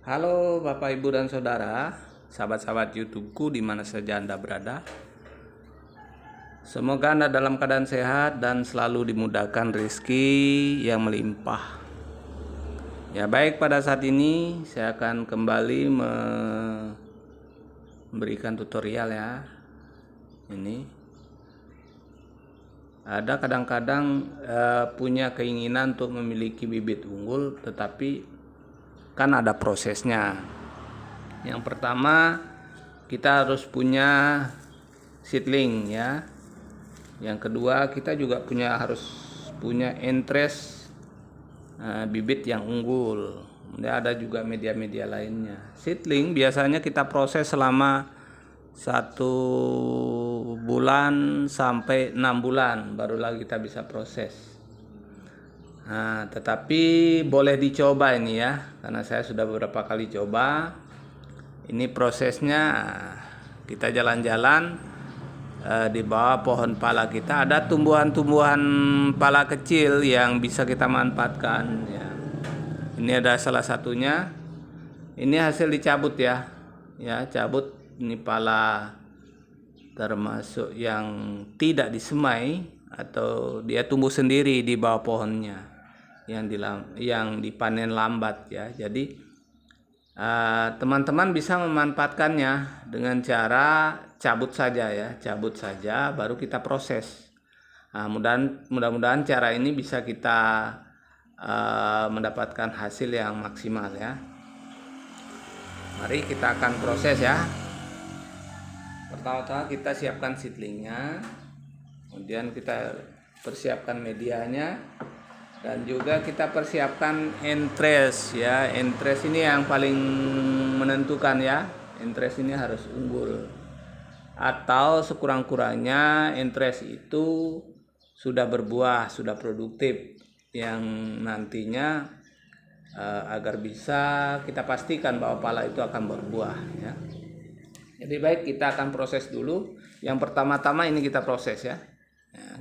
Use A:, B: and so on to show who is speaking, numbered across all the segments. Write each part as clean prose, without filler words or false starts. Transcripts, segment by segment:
A: Halo Bapak Ibu dan Saudara, sahabat-sahabat YouTubeku di mana saja Anda berada. Semoga Anda dalam keadaan sehat dan selalu dimudahkan rezeki yang melimpah. Ya baik, pada saat ini saya akan kembali memberikan tutorial ya. Ini ada kadang-kadang punya keinginan untuk memiliki bibit unggul, tetapi kan ada prosesnya. Yang pertama, kita harus punya seedling ya. Yang kedua, kita juga harus punya interest bibit yang unggul. Kemudian ada juga media-media lainnya. Seedling biasanya kita proses selama 1 bulan sampai 6 bulan barulah kita bisa proses. Nah, tetapi boleh dicoba ini ya, karena saya sudah beberapa kali coba. Ini prosesnya, kita jalan-jalan di bawah pohon pala kita ada tumbuhan-tumbuhan pala kecil yang bisa kita manfaatkan ya. Ini ada salah satunya. Ini hasil dicabut ya. Ya, cabut ini pala termasuk yang tidak disemai atau dia tumbuh sendiri di bawah pohonnya yang dipanen lambat ya. Jadi teman-teman bisa memanfaatkannya dengan cara cabut saja ya, cabut saja baru kita proses. Mudah-mudahan cara ini bisa kita mendapatkan hasil yang maksimal ya. Mari kita akan proses ya. Pertama-tama kita siapkan seedlingnya, kemudian kita persiapkan medianya, dan juga kita persiapkan entres ya. Entres ini yang paling menentukan ya. Entres ini harus unggul, atau sekurang-kurangnya entres itu sudah berbuah, sudah produktif, yang nantinya agar bisa kita pastikan bahwa pala itu akan berbuah ya. Jadi baik, kita akan proses dulu. Yang pertama-tama ini kita proses ya.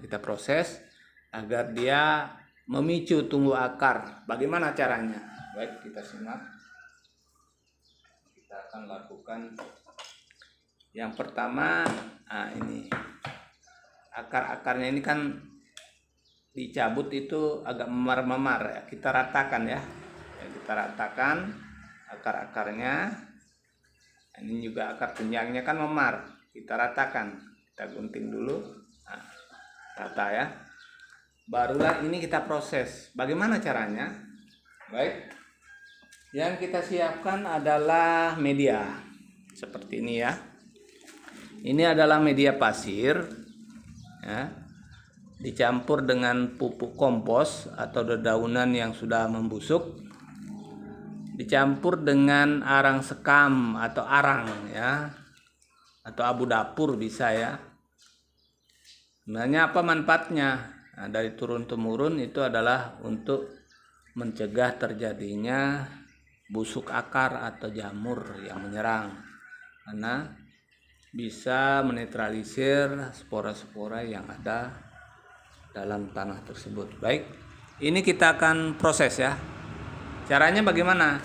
A: Kita proses agar dia memicu tumbuh akar. Bagaimana caranya? Baik, kita simak. Kita akan lakukan yang pertama. Ini akar-akarnya ini kan dicabut itu agak memar-memar ya. Kita ratakan ya. Kita ratakan akar-akarnya. Ini juga akar tunjangnya kan memar. Kita ratakan. Kita gunting dulu. Rata ya. Barulah ini kita proses. Bagaimana caranya? Baik, yang kita siapkan adalah media seperti ini ya. Ini adalah media pasir ya, dicampur dengan pupuk kompos atau dedaunan yang sudah membusuk, dicampur dengan arang sekam atau arang ya, atau abu dapur bisa ya. Sebenarnya apa manfaatnya? Dari turun-temurun itu adalah untuk mencegah terjadinya busuk akar atau jamur yang menyerang, karena bisa menetralisir spora-spora yang ada dalam tanah tersebut. Baik, ini kita akan proses ya. Caranya bagaimana?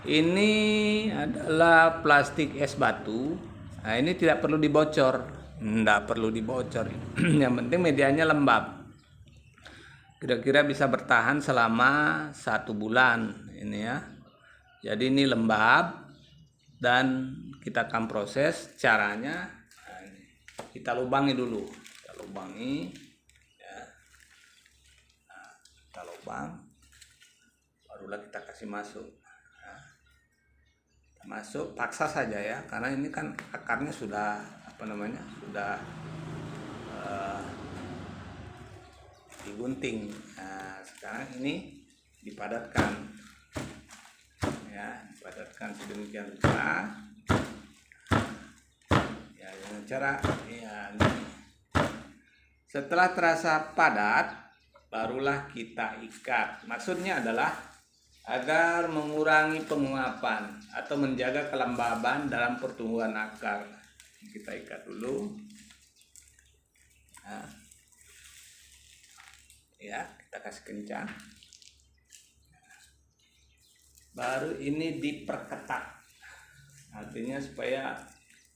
A: Ini adalah plastik es batu. Nah, ini tidak perlu dibocor, tidak perlu dibocor. Yang penting medianya lembab. Kira-kira bisa bertahan selama 1 bulan ini ya. Jadi ini lembab dan kita akan proses. Caranya kita lubangi dulu. Kita lubangi ya. Kita lubang, barulah kita kasih masuk. Kita masuk, paksa saja ya, karena ini kan akarnya sudah sudah digunting. Nah, sekarang ini dipadatkan ya, dipadatkan sedemikian rupa ya, dengan cara ya ini. Setelah terasa padat barulah kita ikat. Maksudnya adalah agar mengurangi penguapan atau menjaga kelembaban dalam pertumbuhan akar. Kita ikat dulu ya, kita kasih kencang baru ini diperketat, artinya supaya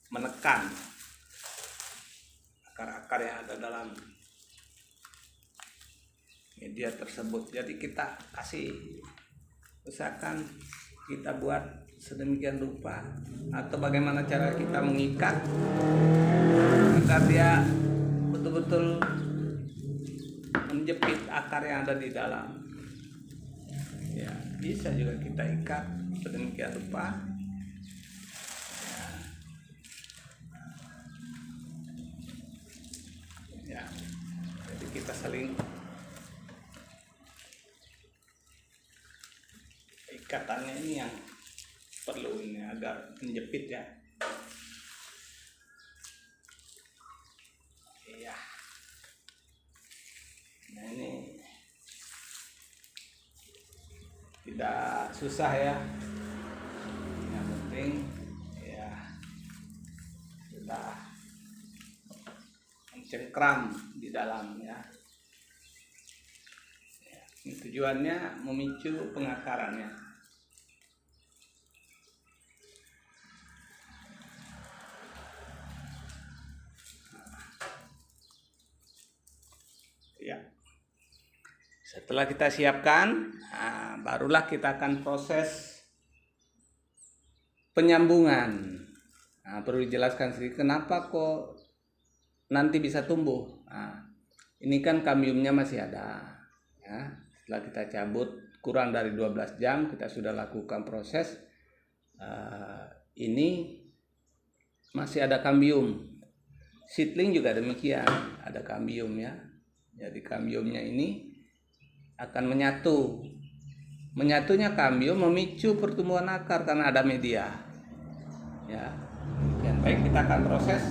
A: menekan akar-akar yang ada dalam media tersebut. Jadi kita usahakan kita buat sedemikian rupa, atau bagaimana cara kita mengikat agar dia betul-betul menjepit akar yang ada di dalam. Ya, bisa juga kita ikat sedemikian rupa. Ya, jadi kita saling ikatannya ini yang perlu ini agar menjepit ya. Iya. Nah, ini tidak susah ya. Yang penting ya sudah mencengkram di dalam ya. Ini tujuannya memicu pengakarannya. Ya. Setelah kita siapkan, barulah kita akan proses penyambungan. Perlu dijelaskan sedikit kenapa kok nanti bisa tumbuh. Ini kan kambiumnya masih ada. Ya. Setelah kita cabut kurang dari 12 jam, kita sudah lakukan proses. Ini masih ada kambium. Seedling juga demikian, ada kambium ya. Jadi kambiumnya ini akan menyatu. Menyatunya kambium memicu pertumbuhan akar karena ada media. Ya. Yang baik kita akan proses.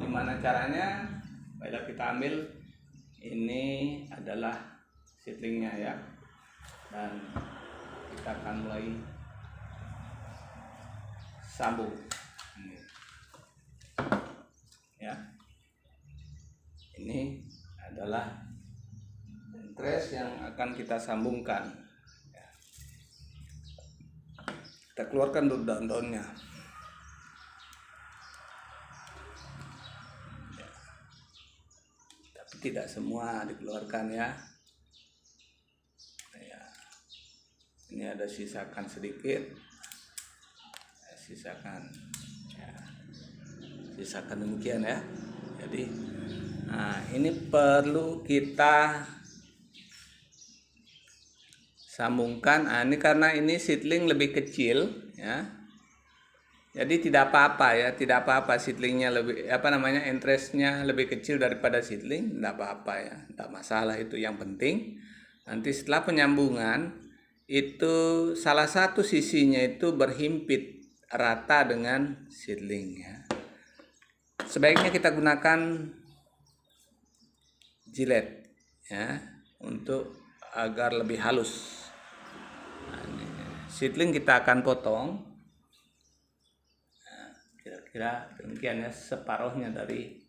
A: Gimana caranya? Baiklah, kita ambil ini adalah seedlingnya ya. Dan kita akan mulai sambung. Ya. Ini adalah interest yang akan kita sambungkan. Kita keluarkan dulu daun-daunnya. Tapi tidak semua dikeluarkan ya. Ini ada sisakan sedikit. Sisakan demikian ya. Jadi ini perlu kita sambungkan. Ini karena ini seedling lebih kecil ya. Jadi tidak apa-apa ya, tidak apa-apa seedlingnya lebih interestnya lebih kecil daripada seedling, tidak apa-apa ya, tidak masalah itu. Yang penting nanti setelah penyambungan itu salah satu sisinya itu berhimpit rata dengan seedling ya. Sebaiknya kita gunakan jilet ya untuk agar lebih halus. Seedling kita akan potong kira-kira demikian ya, separuhnya dari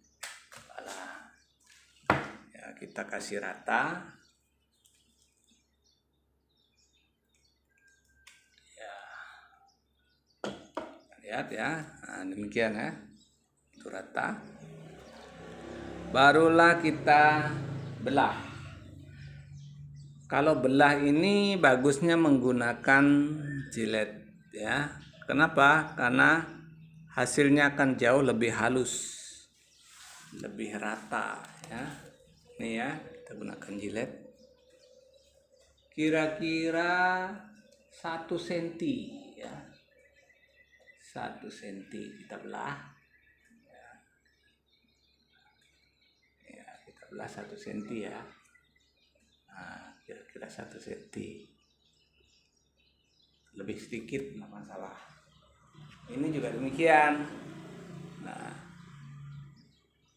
A: kepala ya, kita kasih rata ya, lihat ya. Demikian ya, itu rata. Barulah kita belah. Kalau belah ini bagusnya menggunakan jilet ya. Kenapa? Karena hasilnya akan jauh lebih halus, lebih rata ya. Nih ya, kita gunakan jilet. Kira-kira 1 cm ya. 1 cm kita belah. Belah 1 cm ya. Kira-kira 1 cm. Lebih sedikit nggak masalah. Ini juga demikian. Nah,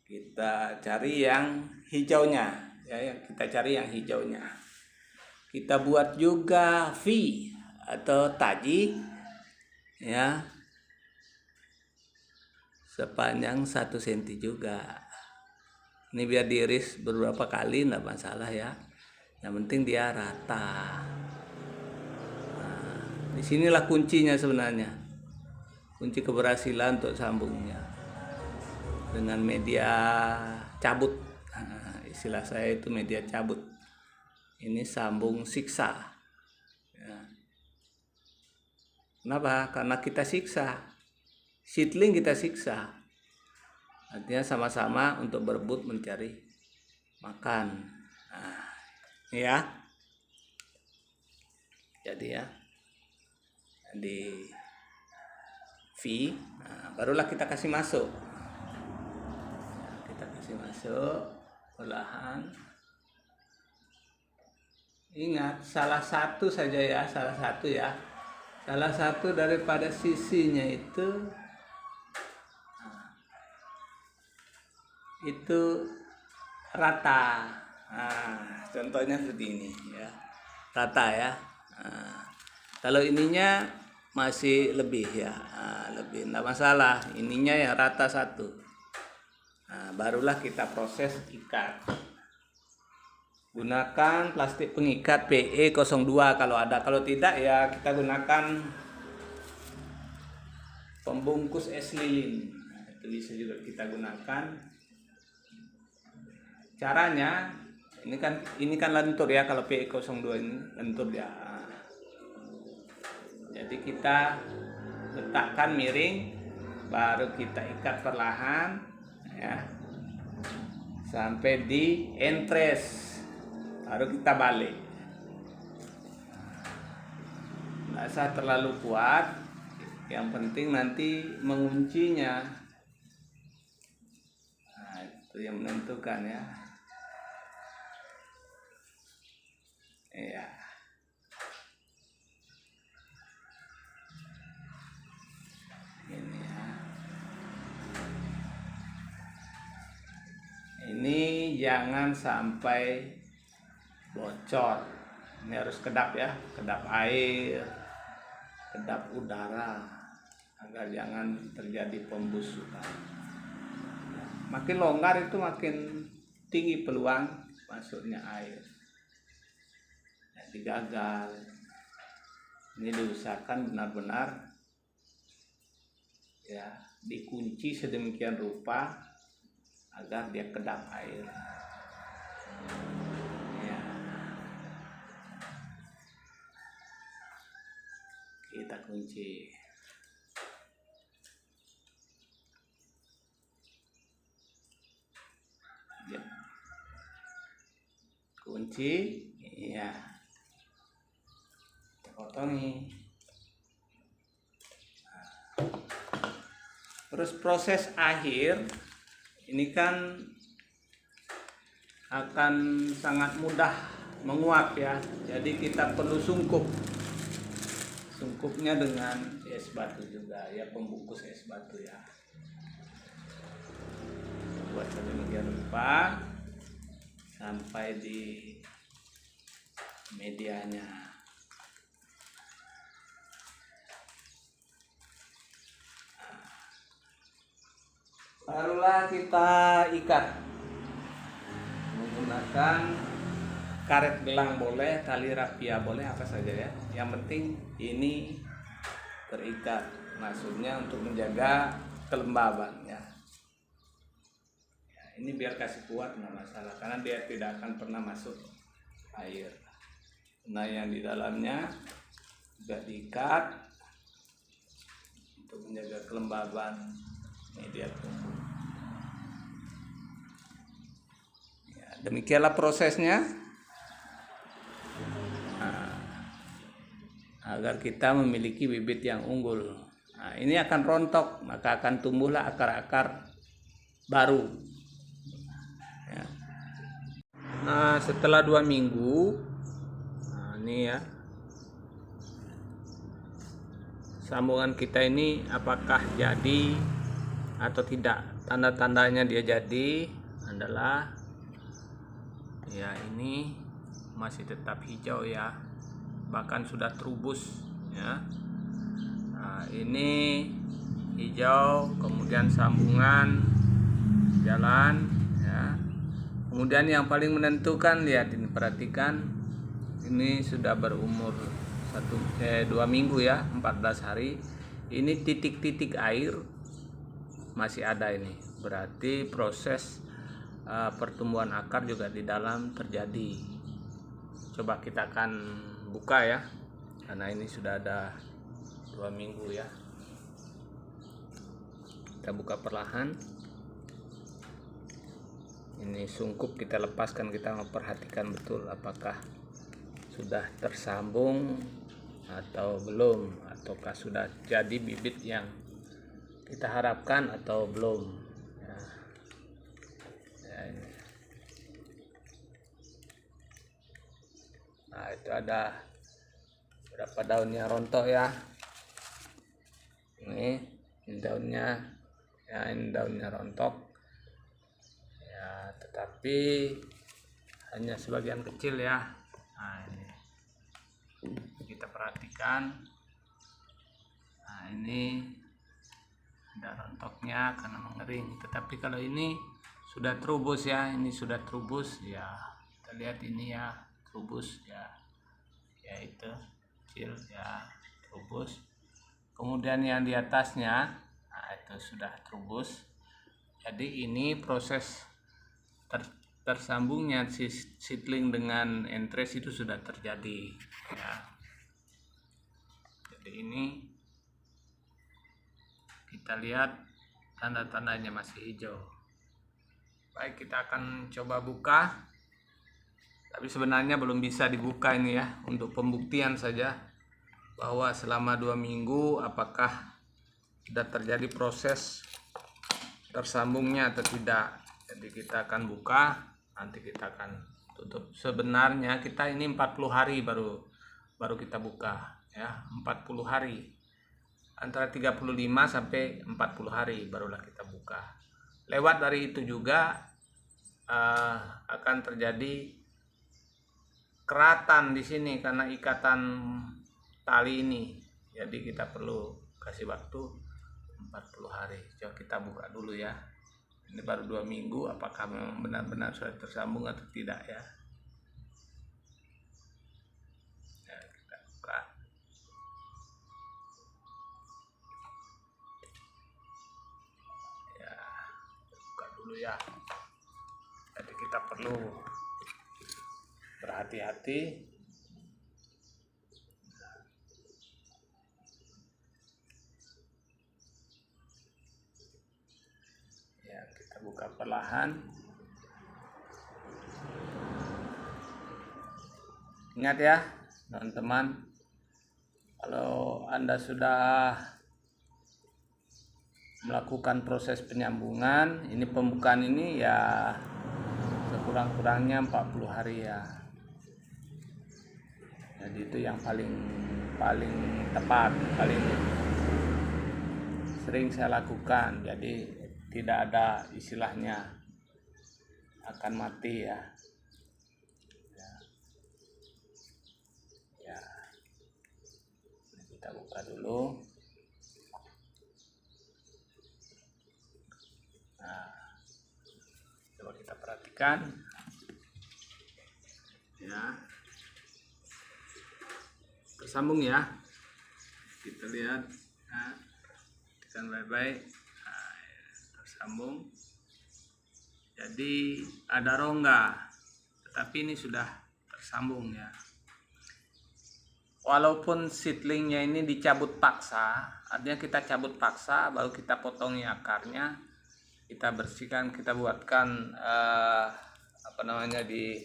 A: kita cari yang hijaunya ya, kita cari yang hijaunya. Kita buat juga V atau taji ya, sepanjang 1 cm juga. Ini biar diiris beberapa kali enggak masalah ya. Yang penting dia rata. Disinilah kuncinya sebenarnya, kunci keberhasilan untuk sambungnya dengan media cabut. Istilah saya itu media cabut. Ini sambung siksa. Ya. Kenapa? Karena kita siksa, seedling kita siksa. Artinya sama-sama untuk berebut mencari makan. Nah, ya. Jadi ya, di V, nah, barulah kita kasih masuk. Kita kasih masuk perlahan. Ingat, salah satu saja ya, salah satu daripada sisinya itu rata. Nah, contohnya seperti ini ya, rata ya. Nah, kalau ininya masih lebih ya, lebih enggak masalah, ininya yang rata satu. Nah, barulah kita proses ikat. Gunakan plastik pengikat PE02 kalau ada, kalau tidak ya kita gunakan pembungkus es lilin. Nah, itu bisa juga kita gunakan. Caranya ini kan lentur ya, kalau PE02 ini lentur ya. Jadi kita letakkan miring, baru kita ikat perlahan ya sampai di entres, baru kita balik. Nggak usah terlalu kuat, yang penting nanti menguncinya. Nah, itu yang menentukan ya. Iya. Ini ya. Ini jangan sampai bocor. Ini harus kedap ya, kedap air, kedap udara, agar jangan terjadi pembusukan. Makin longgar itu makin tinggi peluang masuknya air. Jadi gagal. Ini diusahakan benar-benar ya dikunci sedemikian rupa agar dia kedap air. Ya. Kita kunci. Ya. Kunci, ya. Potongi. Terus proses akhir ini kan akan sangat mudah menguap ya. Jadi kita perlu sungkup. Sungkupnya dengan es batu juga ya, pembungkus es batu ya. Buat sedemikian rupa sampai di medianya. Barulah kita ikat menggunakan karet gelang boleh, tali rapia boleh, apa saja ya. Yang penting ini terikat, maksudnya untuk menjaga kelembaban ya. Ini biar kasih kuat nggak masalah, karena dia tidak akan pernah masuk air. Nah, yang di dalamnya juga diikat untuk menjaga kelembaban media tumbuh. Ya, demikianlah prosesnya. Nah, agar kita memiliki bibit yang unggul. Nah, ini akan rontok, maka akan tumbuhlah akar-akar baru. Ya. Nah, setelah 2 minggu, nah ini ya, sambungan kita ini apakah jadi atau tidak. Tanda-tandanya dia jadi adalah ya ini masih tetap hijau ya, bahkan sudah terubus ya. Nah, ini hijau, kemudian sambungan jalan ya. Kemudian yang paling menentukan, lihat ini, perhatikan, ini sudah berumur 2 minggu ya, 14 hari. Ini titik-titik air masih ada, ini berarti proses pertumbuhan akar juga di dalam terjadi. Coba kita akan buka ya, karena ini sudah ada 2 minggu ya. Kita buka perlahan. Ini sungkup kita lepaskan, kita memperhatikan betul apakah sudah tersambung atau belum, ataukah sudah jadi bibit yang kita harapkan atau belum ya. Ini. Nah, itu ada berapa daunnya rontok ya, ini daunnya ya, ini daunnya rontok ya, tetapi hanya sebagian kecil ya. Nah, ini kita perhatikan. Nah, ini ada rontoknya karena mengering, tetapi kalau ini sudah terubus ya, ini sudah terubus ya, kita lihat ini ya, terubus ya, ya itu kecil ya, terubus. Kemudian yang di atasnya, nah itu sudah terubus. Jadi ini proses tersambungnya seedling dengan entres itu sudah terjadi ya. Jadi ini kita lihat tanda-tandanya masih hijau. Baik, kita akan coba buka, tapi sebenarnya belum bisa dibuka ini ya, untuk pembuktian saja bahwa selama 2 minggu apakah sudah terjadi proses tersambungnya atau tidak. Jadi kita akan buka, nanti kita akan tutup. Sebenarnya kita ini 40 hari baru kita buka ya, 40 hari. Antara 35 sampai 40 hari barulah kita buka. Lewat dari itu juga akan terjadi keratan di sini karena ikatan tali ini. Jadi kita perlu kasih waktu 40 hari. Coba kita buka dulu ya. Ini baru 2 minggu, apakah memang benar-benar sudah tersambung atau tidak ya. Nah, kita buka. Ya, buka dulu ya. Jadi kita perlu berhati-hati. Ya, kita buka perlahan. Ingat ya, teman-teman, kalau Anda sudah melakukan proses penyambungan, ini pembukaan ini ya sekurang-kurangnya 40 hari ya. Jadi itu yang paling tepat, paling sering saya lakukan. Jadi tidak ada istilahnya akan mati ya. Ya. Kita buka dulu. Nah, coba kita perhatikan ya, tersambung ya, kita lihat nah, tekan baik-baik. Nah, tersambung, jadi ada rongga, tetapi ini sudah tersambung ya. Walaupun seedlingnya ini dicabut paksa, artinya kita cabut paksa baru kita potongi akarnya, kita bersihkan, kita buatkan di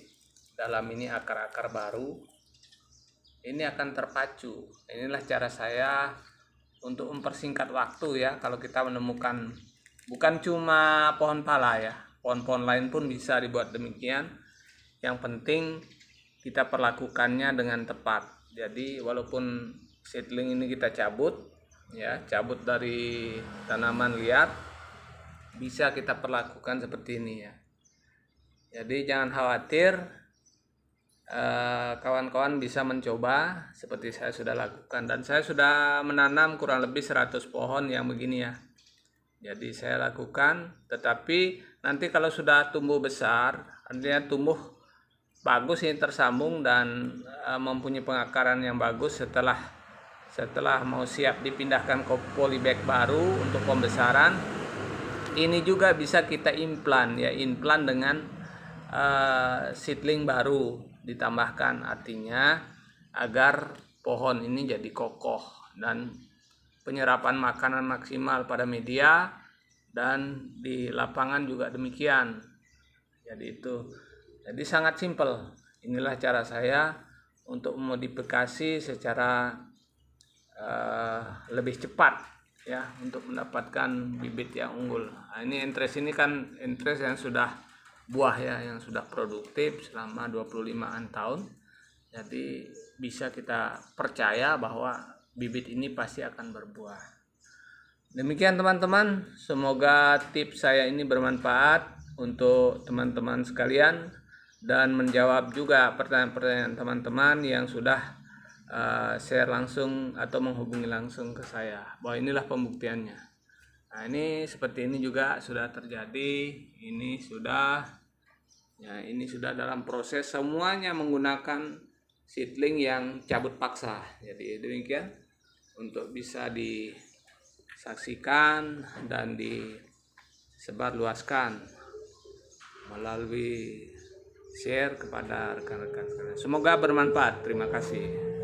A: dalam ini akar-akar baru, ini akan terpacu. Inilah cara saya untuk mempersingkat waktu ya. Kalau kita menemukan, bukan cuma pohon pala ya, pohon-pohon lain pun bisa dibuat demikian. Yang penting kita perlakukannya dengan tepat. Jadi walaupun seedling ini kita cabut ya, cabut dari tanaman liat, bisa kita perlakukan seperti ini ya. Jadi jangan khawatir, kawan-kawan bisa mencoba seperti saya sudah lakukan, dan saya sudah menanam kurang lebih 100 pohon yang begini ya. Jadi saya lakukan, tetapi nanti kalau sudah tumbuh besar, artinya tumbuh bagus ini tersambung dan mempunyai pengakaran yang bagus. Setelah mau siap dipindahkan ke polybag baru untuk pembesaran, ini juga bisa kita implan dengan seedling baru ditambahkan, artinya agar pohon ini jadi kokoh dan penyerapan makanan maksimal pada media, dan di lapangan juga demikian. Jadi sangat simpel. Inilah cara saya untuk memodifikasi secara lebih cepat ya, untuk mendapatkan bibit yang unggul. Nah, ini entres ini kan entres yang sudah buah ya, yang sudah produktif selama 25-an tahun. Jadi bisa kita percaya bahwa bibit ini pasti akan berbuah. Demikian teman-teman, semoga tips saya ini bermanfaat untuk teman-teman sekalian dan menjawab juga pertanyaan-pertanyaan teman-teman yang sudah share langsung atau menghubungi langsung ke saya bahwa inilah pembuktiannya. Nah, ini seperti ini juga sudah terjadi. Ini sudah dalam proses, semuanya menggunakan seedling yang cabut paksa. Jadi demikian untuk bisa disaksikan dan disebarluaskan melalui share kepada rekan-rekan sekalian. Semoga bermanfaat. Terima kasih.